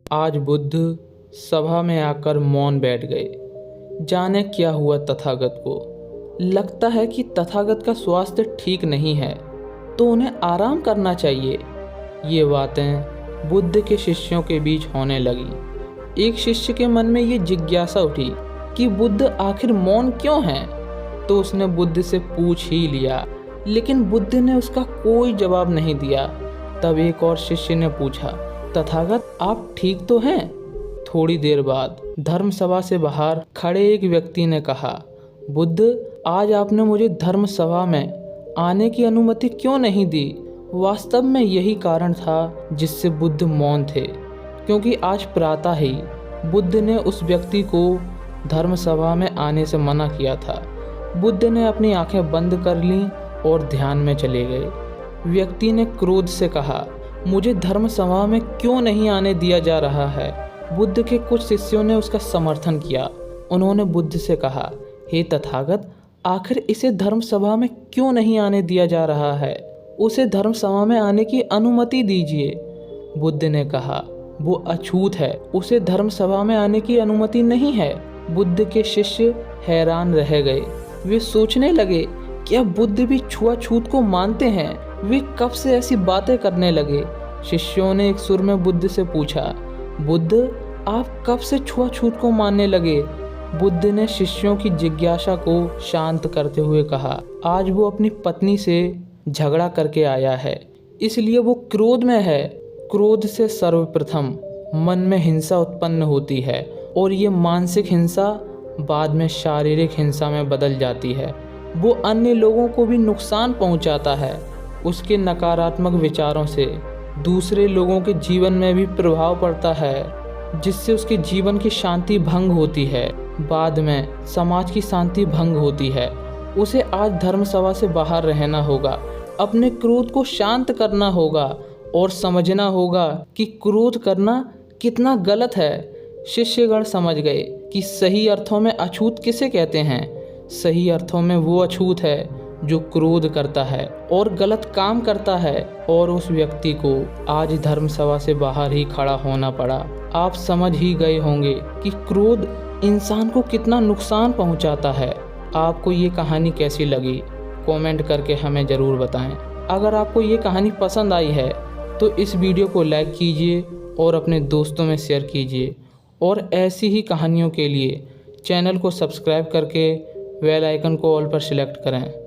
आज बुद्ध सभा में आकर मौन बैठ गए। जाने क्या हुआ तथागत को। लगता है कि तथागत का स्वास्थ्य ठीक नहीं है, तो उन्हें आराम करना चाहिए। ये बातें बुद्ध के शिष्यों के बीच होने लगी। एक शिष्य के मन में ये जिज्ञासा उठी कि बुद्ध आखिर मौन क्यों हैं, तो उसने बुद्ध से पूछ ही लिया, लेकिन बुद्ध ने उसका कोई जवाब नहीं दिया। तब एक और शिष्य ने पूछा, तथागत आप ठीक तो हैं? थोड़ी देर बाद धर्म सभा से बाहर खड़े एक व्यक्ति ने कहा, बुद्ध आज आपने मुझे धर्म सभा में आने की अनुमति क्यों नहीं दी? वास्तव में यही कारण था जिससे बुद्ध मौन थे, क्योंकि आज प्रातः ही बुद्ध ने उस व्यक्ति को धर्म सभा में आने से मना किया था। बुद्ध ने अपनी आंखें बंद कर लीं और ध्यान में चले गए। व्यक्ति ने क्रोध से कहा, मुझे धर्म सभा में क्यों नहीं आने दिया जा रहा है? बुद्ध के कुछ शिष्यों ने उसका समर्थन किया। उन्होंने बुद्ध से कहा, हे तथागत, आखिर इसे धर्म सभा में क्यों नहीं आने दिया जा रहा है? उसे धर्म सभा में आने की अनुमति दीजिए। बुद्ध ने कहा, वो अछूत है, उसे धर्म सभा में आने की अनुमति नहीं है। बुद्ध के शिष्य हैरान रह गए। वे सोचने लगे, क्या बुद्ध भी छुआछूत को मानते हैं? वे कब से ऐसी बातें करने लगे? शिष्यों ने एक सुर में बुद्ध से पूछा, बुद्ध आप कब से छुआछूत को मानने लगे? बुद्ध ने शिष्यों की जिज्ञासा को शांत करते हुए कहा, आज वो अपनी पत्नी से झगड़ा करके आया है, इसलिए वो क्रोध में है। क्रोध से सर्वप्रथम मन में हिंसा उत्पन्न होती है और ये मानसिक हिंसा बाद में शारीरिक हिंसा में बदल जाती है। वो अन्य लोगों को भी नुकसान पहुंचाता है। उसके नकारात्मक विचारों से दूसरे लोगों के जीवन में भी प्रभाव पड़ता है, जिससे उसके जीवन की शांति भंग होती है। बाद में समाज की शांति भंग होती है। उसे आज धर्म सभा से बाहर रहना होगा, अपने क्रोध को शांत करना होगा और समझना होगा कि क्रोध करना कितना गलत है। शिष्यगण समझ गए कि सही अर्थों में अछूत किसे कहते हैं। सही अर्थों में वो अछूत है जो क्रोध करता है और गलत काम करता है, और उस व्यक्ति को आज धर्म सभा से बाहर ही खड़ा होना पड़ा। आप समझ ही गए होंगे कि क्रोध इंसान को कितना नुकसान पहुंचाता है। आपको ये कहानी कैसी लगी? कमेंट करके हमें ज़रूर बताएं। अगर आपको ये कहानी पसंद आई है तो इस वीडियो को लाइक कीजिए और अपने दोस्तों में शेयर कीजिए, और ऐसी ही कहानियों के लिए चैनल को सब्सक्राइब करके बेल आइकन को ऑल पर सिलेक्ट करें।